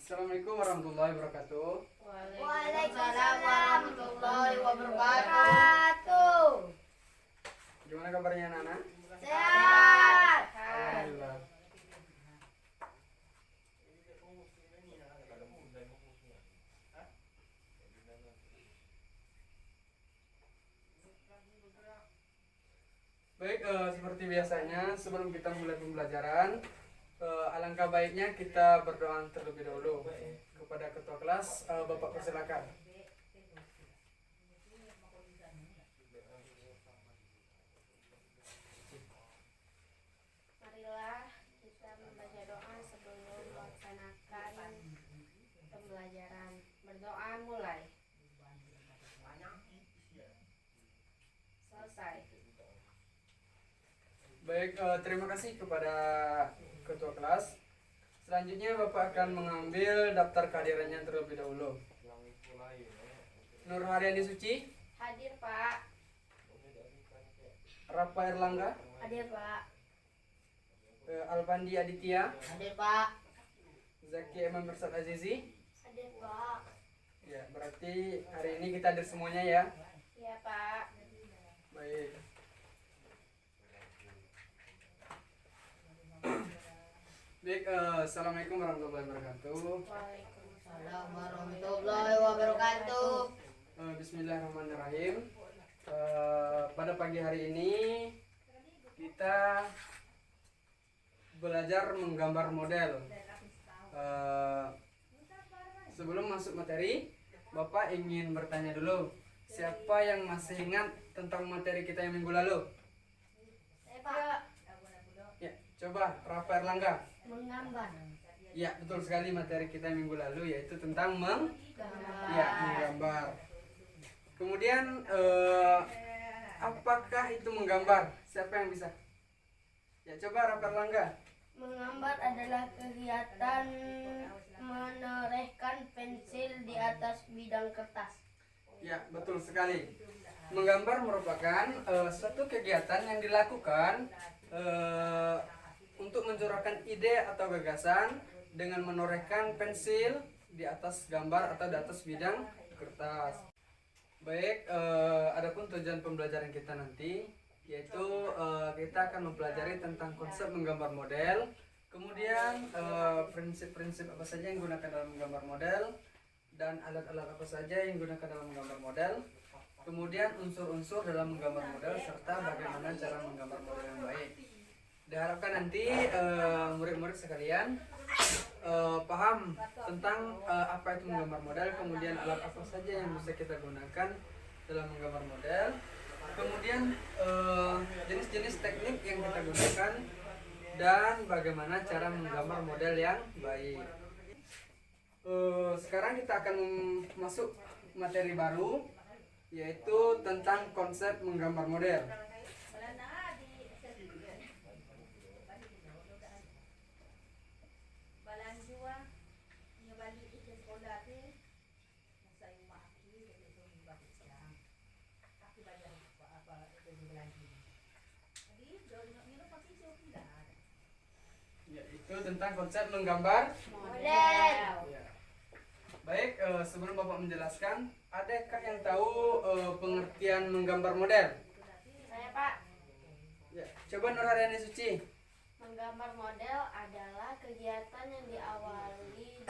Assalamualaikum warahmatullahi wabarakatuh. Waalaikumsalam warahmatullahi wabarakatuh. Gimana kabarnya anak-anak? Sehat. Alhamdulillah. Baik, seperti biasanya sebelum kita mulai pembelajaran, alangkah baiknya kita berdoa terlebih dahulu kepada ketua kelas. Bapak persilakan. Marilah kita membaca doa sebelum melaksanakan pembelajaran. Berdoa mulai. Selesai. Baik, terima kasih kepada ketua kelas. Selanjutnya Bapak akan mengambil daftar kehadirannya terlebih dahulu. Nur Haryani Suci, Hadir, Pak. Rafa Erlangga, Hadir, Pak. Alpandi Aditya, Hadir, Pak. Zaki Eman Mirsad Azizi. Hadir, Pak. Ya, berarti hari ini kita hadir semuanya ya. Iya, Pak. Baik. Baik, assalamualaikum warahmatullahi wabarakatuh. Waalaikumsalam warahmatullahi wabarakatuh. Bismillahirrahmanirrahim. Pada pagi hari ini kita belajar menggambar model. Sebelum masuk materi, Bapak ingin bertanya dulu, siapa yang masih ingat tentang materi kita yang minggu lalu? Pak. Ya, coba Rafa Erlangga. Menggambar. Ya, betul sekali, materi kita minggu lalu yaitu tentang Gambar. menggambar. Kemudian apakah itu menggambar? Siapa yang bisa? Ya, coba Rafa Erlangga. Menggambar adalah kegiatan menorehkan pensil di atas bidang kertas. Ya, betul sekali. Menggambar merupakan suatu kegiatan yang dilakukan untuk mencurahkan ide atau gagasan dengan menorehkan pensil di atas gambar atau di atas bidang kertas. Baik, adapun tujuan pembelajaran kita nanti yaitu kita akan mempelajari tentang konsep menggambar model, kemudian prinsip-prinsip apa saja yang digunakan dalam menggambar model, dan alat-alat apa saja yang digunakan dalam menggambar model, kemudian unsur-unsur dalam menggambar model, serta bagaimana cara menggambar model yang baik. Diharapkan nanti murid-murid sekalian paham tentang apa itu menggambar model, kemudian alat apa saja yang bisa kita gunakan dalam menggambar model, kemudian jenis-jenis teknik yang kita gunakan, dan bagaimana cara menggambar model yang baik. Sekarang kita akan masuk materi baru, yaitu tentang konsep menggambar model. Ya, itu tentang konsep menggambar Model. ya. Baik, sebelum Bapak menjelaskan, adakah yang tahu pengertian menggambar model? Saya, Pak. Ya, coba Nur Haryani Suci. Menggambar model adalah kegiatan yang diawali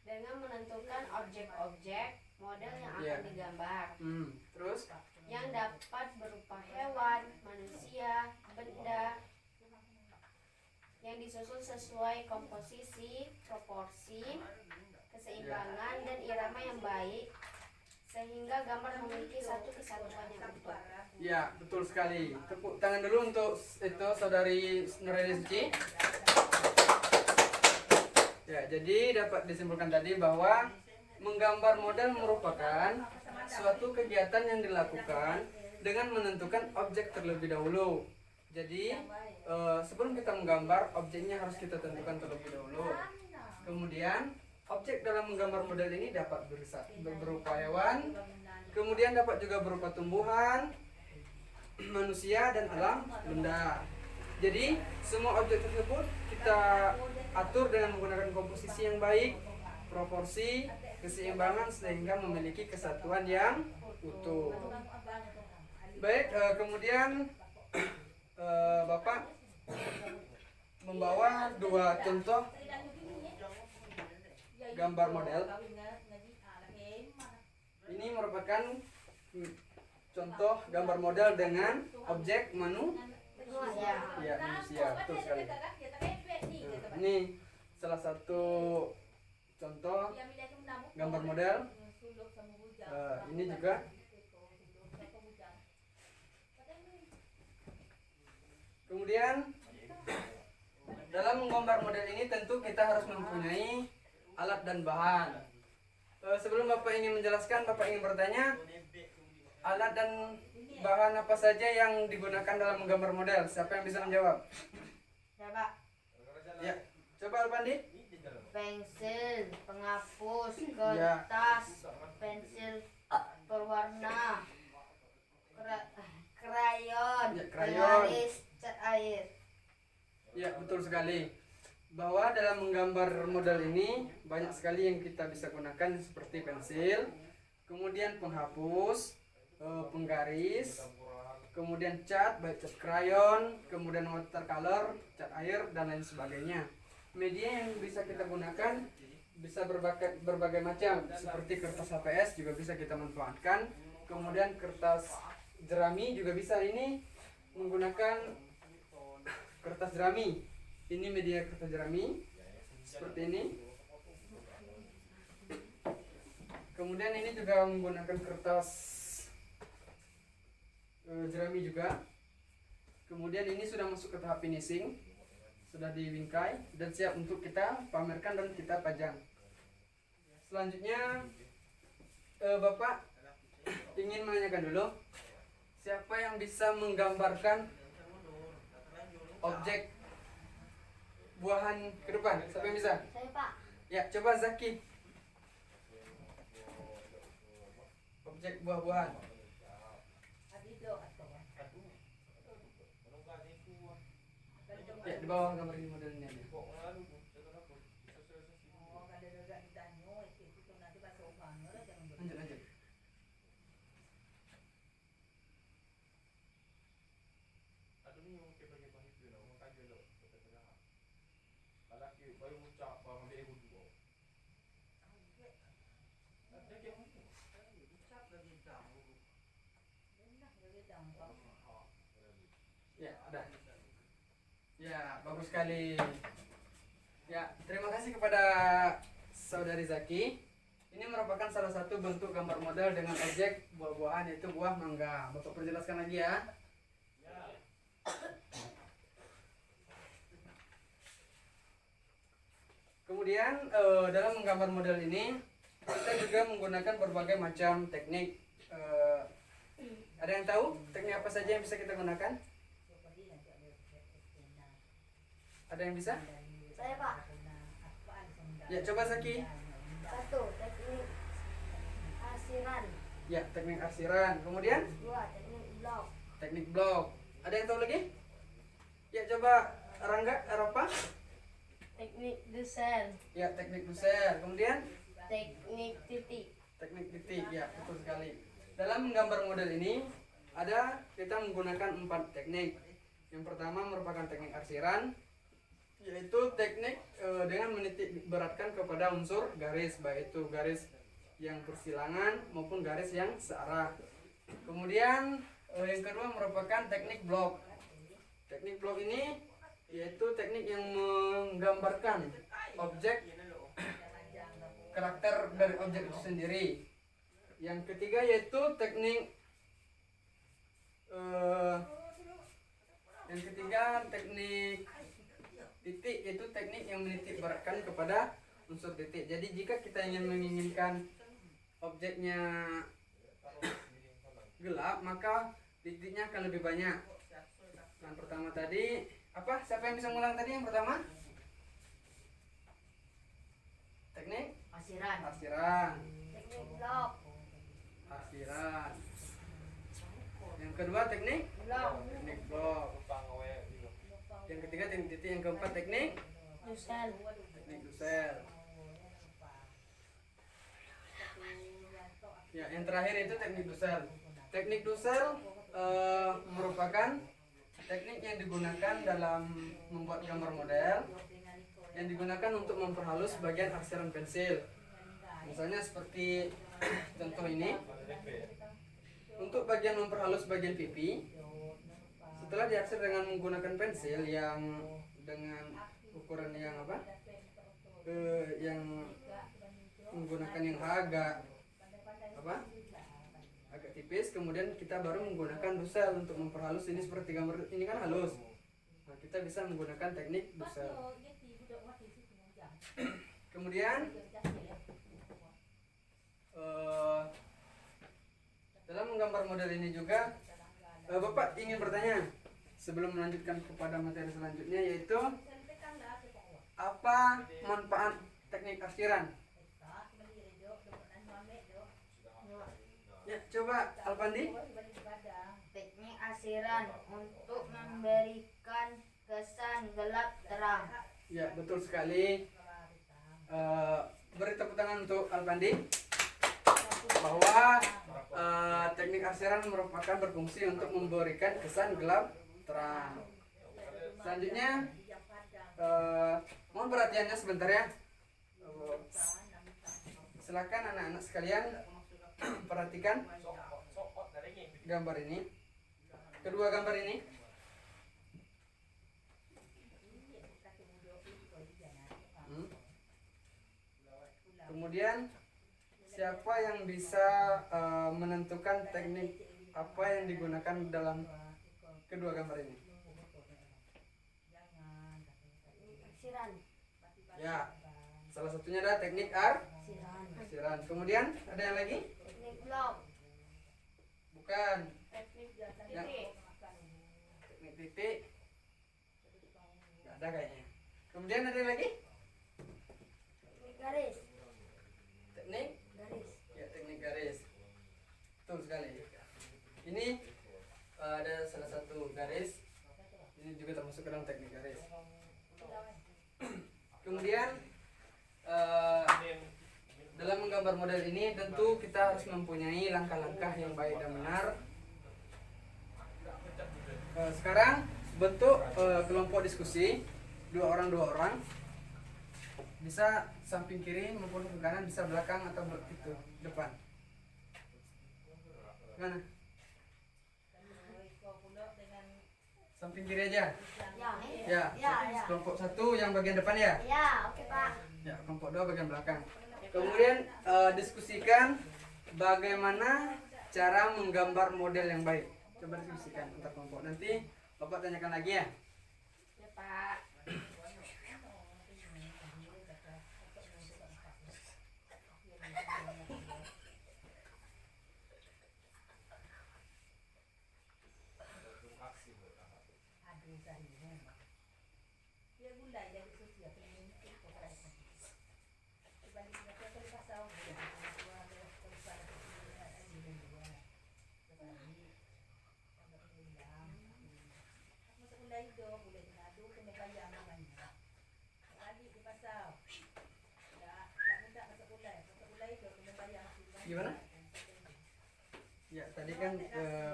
dengan menentukan objek-objek model yang akan Iya. digambar, Terus? yang dapat berupa hewan, manusia, benda, yang disusun sesuai komposisi, proporsi, keseimbangan, dan irama yang baik, sehingga gambar memiliki satu kesatuan yang utuh. Ya, betul sekali. Tepuk tangan dulu untuk itu saudari Nurani Suci. Ya, jadi dapat disimpulkan tadi bahwa menggambar model merupakan suatu kegiatan yang dilakukan dengan menentukan objek terlebih dahulu. Jadi sebelum kita menggambar, objeknya harus kita tentukan terlebih dahulu. Kemudian objek dalam menggambar model ini dapat berupa hewan, kemudian dapat juga berupa tumbuhan, manusia, dan alam benda. Jadi semua objek tersebut kita atur dengan menggunakan komposisi yang baik, proporsi, keseimbangan sehingga memiliki kesatuan yang utuh. Baik, kemudian Bapak membawa dua contoh gambar model. Ini merupakan contoh gambar model dengan objek Ya. ya, manusia. Betul sekali. Ini salah satu contoh gambar model. Ini juga. Kemudian dalam menggambar model ini tentu kita harus mempunyai alat dan bahan. Sebelum Bapak ingin menjelaskan, Bapak ingin bertanya, alat dan bahan apa saja yang digunakan dalam menggambar model? Siapa yang bisa menjawab? Coba. Ya, coba Alpandi. Pensil, penghapus, Ya. kertas, pensil berwarna, krayon, Ya, krayon. penggaris, cat air. Ya, betul sekali. Bahwa dalam menggambar model ini banyak sekali yang kita bisa gunakan seperti pensil, kemudian penghapus, penggaris, kemudian cat, baik cat krayon, kemudian watercolor, cat air dan lain sebagainya. Media yang bisa kita gunakan bisa berbagai macam, seperti kertas HPS juga bisa kita manfaatkan, kemudian kertas jerami juga bisa. Ini menggunakan kertas jerami. Ini media kertas jerami seperti ini. Kemudian ini juga menggunakan kertas jerami juga. Kemudian ini sudah masuk ke tahap finishing, sudah diwingkai dan siap untuk kita pamerkan dan kita pajang. Selanjutnya Bapak ingin menanyakan dulu, siapa yang bisa menggambarkan objek buahan ke depan? Siapa yang bisa? Saya Pak. Ya, coba Zaki. Objek buah-buahan. Ya, di bawah gambar ini modelnya. Ya. Lanjut, lanjut. Ya, ada. Ya, bagus sekali. Ya, terima kasih kepada Saudari Zaki. Ini merupakan salah satu bentuk gambar model dengan objek buah-buahan, yaitu buah mangga. Bapak perjelaskan lagi ya. Kemudian dalam menggambar model ini kita juga menggunakan berbagai macam teknik. Ada yang tahu teknik apa saja yang bisa kita gunakan? Ada yang bisa? Saya Pak. Ya, coba Zaki. Satu, teknik arsiran. Ya, teknik arsiran. Kemudian Dua, teknik blok. teknik blok. Ada yang tahu lagi? Ya, coba Rangga, Eropa. Teknik desain. Ya, teknik buser. Kemudian Teknik titik. teknik titik. Ya, betul sekali. Dalam menggambar model ini kita menggunakan 4 teknik. Yang pertama merupakan teknik arsiran, yaitu teknik dengan menitik beratkan kepada unsur garis, baik itu garis yang bersilangan maupun garis yang searah. Kemudian yang kedua merupakan teknik blok. Teknik blok ini yaitu teknik yang menggambarkan objek, karakter dari objek itu sendiri. Yang ketiga yaitu teknik titik, yaitu teknik yang menitik beratkan kepada unsur titik. Jadi jika kita menginginkan objeknya gelap, maka titiknya akan lebih banyak. Yang pertama tadi apa? Siapa yang bisa ngulang tadi yang pertama? Teknik Arsiran. arsiran. Teknik blok. Arsiran. Yang kedua teknik Blok. teknik blok. Yang ketiga teknik titik, yang keempat teknik Dusel. dusel. Ya, yang terakhir itu teknik dusel. Teknik dusel merupakan teknik yang digunakan dalam membuat gambar model, yang digunakan untuk memperhalus bagian arsiran pensil. Misalnya seperti contoh ini. Untuk bagian memperhalus bagian pipi, setelah diarsir dengan menggunakan pensil yang dengan ukuran yang apa? Yang menggunakan yang agak tipis, kemudian kita baru menggunakan dusel untuk memperhalus. Ini seperti gambar ini kan halus. Nah, kita bisa menggunakan teknik dusel. Kemudian dalam menggambar model ini juga Bapak ingin bertanya sebelum melanjutkan kepada materi selanjutnya, yaitu apa manfaat teknik arsiran? Ya, coba Alpandi. Teknik arsiran untuk memberikan kesan gelap terang. Ya, betul sekali. Beri tepuk tangan untuk Alpandi bahwa teknik arsiran merupakan berfungsi untuk memberikan kesan gelap terang. Selanjutnya mohon perhatiannya sebentar ya. Silakan anak-anak sekalian perhatikan gambar ini, kedua gambar ini. Kemudian siapa yang bisa menentukan teknik apa yang digunakan dalam kedua gambar ini? Arsiran. Ya, salah satunya adalah teknik arsiran. Kemudian ada yang lagi? Teknik blok. Bukan. Teknik Yang titik. teknik titik. Nggak ada kayaknya. Kemudian ada yang lagi? Teknik garis. Teknik? Garis. Ya, teknik garis. Betul sekali. Ini ada salah satu garis. Ini juga termasuk ke dalam teknik garis. Kemudian dalam menggambar model ini tentu kita harus mempunyai langkah-langkah yang baik dan benar. Sekarang bentuk kelompok diskusi dua orang, bisa samping kiri maupun ke kanan, bisa belakang atau itu depan. Mana? Samping kiri aja. Ya. Kelompok satu yang bagian depan ya. Ya, oke Pak. Ya, kelompok dua bagian belakang. Kemudian diskusikan bagaimana cara menggambar model yang baik. Coba diskusikan antar kelompok. Nanti Bapak tanyakan lagi ya. Ya Pak. Gimana? Ya, tadi kan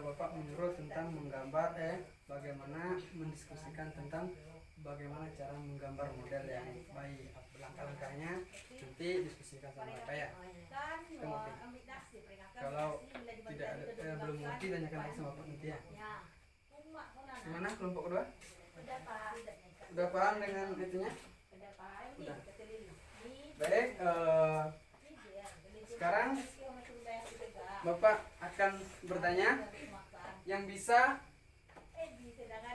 Bapak menyuruh tentang menggambar bagaimana mendiskusikan tentang bagaimana cara menggambar model yang baik. Langkah-langkahnya nanti diskusikan sama Bapak ya. Kita ngerti. Kalau tidak ada belum ngerti, tanyakan lagi sama Bapak nanti ya. Ya. Gimana kelompok kedua? Udah Pak. Sudah paham dengan itunya? Udah Pak. Sudah. Baik, sekarang Bapak akan bertanya. Yang bisa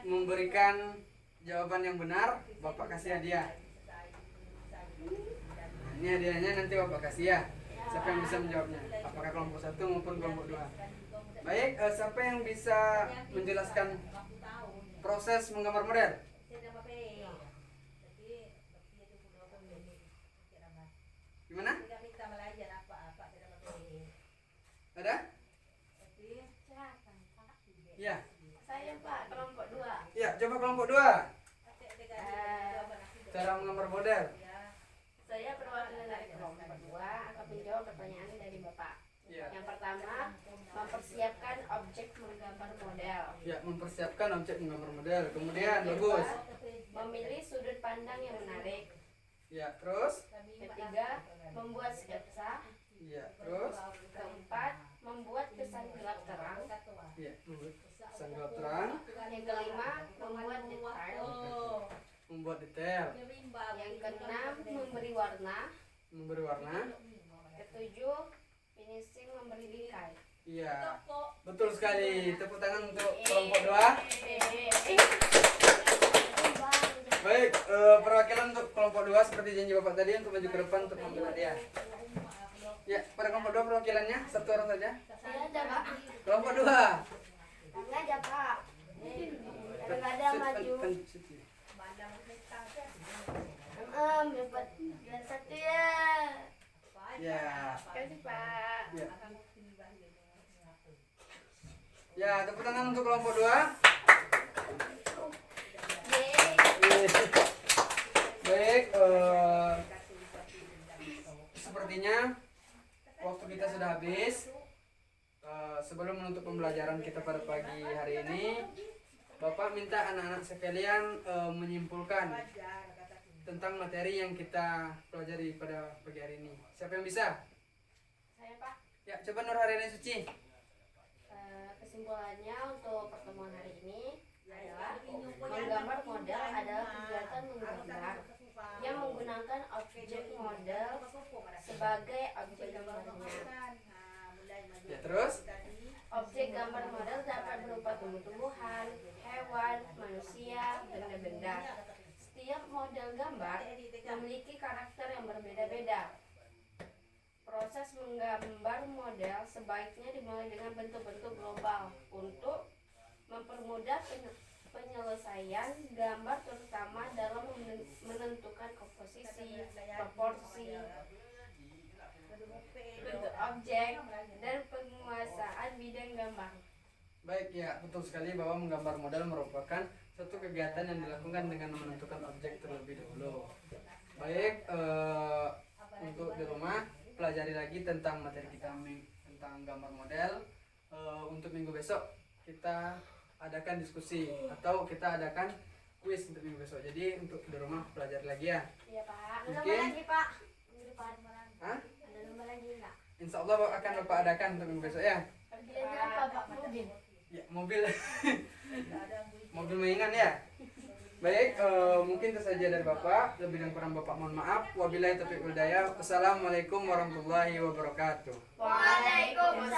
memberikan jawaban yang benar, Bapak kasih hadiah. Nah, ini hadiahnya nanti Bapak kasih ya. Siapa yang bisa menjawabnya? Apakah kelompok satu maupun kelompok dua? Baik, siapa yang bisa menjelaskan proses menggambar model? Gimana? Ada? Ya. Saya Pak, kelompok 2. Ya, coba kelompok dua. Cara menggambar model. Saya perwakilan dari kelompok 2 akan menjawab pertanyaan dari Bapak. Ya. Yang pertama, mempersiapkan objek menggambar model. Ya, mempersiapkan objek menggambar model. Kemudian Yang bagus. kedua, memilih sudut pandang yang menarik. Ya, terus. Ketiga, membuat sketsa. Ya, terus. Keempat, membuat kesan gelap terang. Ya, membuat kesan gelap terang. Yang kelima, membuat detail. Membuat detail. Yang keenam, memberi warna. Memberi warna. Ketujuh, finishing memberi bingkai. Iya, betul sekali. Tepuk tangan untuk kelompok 2. Baik, perwakilan untuk kelompok 2 seperti janji Bapak tadi untuk maju ke depan untuk membela dia. Ya, pada kelompok 2 perwakilannya satu orang saja. Saya ada, Pak. Kelompok 2. Saya ada, Pak. Enggak ada maju. Dapat satu ya. Ya. Kasih, Pak. Ya. Ya, tepuk tangan untuk kelompok 2. Baik, sepertinya waktu kita sudah habis. Sebelum menutup pembelajaran kita pada pagi hari ini, Bapak minta anak-anak sekalian menyimpulkan tentang materi yang kita pelajari pada pagi hari ini. Siapa yang bisa? Saya, Pak. Ya, coba Nur Haryani Suci. Kesimpulannya untuk pertemuan hari ini adalah menggambar model adalah kegiatan menggambar yang menggunakan objek model sebagai objek gambarnya. Ya, terus? Objek gambar model dapat berupa tumbuh-tumbuhan, hewan, manusia, benda-benda. Setiap model gambar memiliki karakter yang berbeda-beda. Proses menggambar model sebaiknya dimulai dengan bentuk-bentuk global untuk mempermudah penyelesaian gambar, terutama dalam menentukan komposisi, proporsi, bentuk objek, dan penguasaan bidang gambar. Baik, ya, betul sekali bahwa menggambar model merupakan satu kegiatan yang dilakukan dengan menentukan objek terlebih dahulu. Baik, untuk di rumah pelajari lagi tentang materi kita tentang gambar model. Untuk minggu besok kita adakan diskusi atau kita adakan kuis untuk minggu besok. Jadi untuk di rumah pelajari lagi ya. Iya, Pak. Mungkin. Lagi, Pak. Minggu depan. Hah? Ada lomba lagi enggak? Insya Allah akan Bapak adakan untuk minggu besok ya. Kerjanya apa, Pak? Mobil. Ya, mobil. Mobil mainan ya. Baik, mungkin itu saja dari Bapak. Lebih dan kurang Bapak mohon maaf. Wabillahi taufiq wal hidayah. Wassalamualaikum warahmatullahi wabarakatuh. Waalaikumsalam.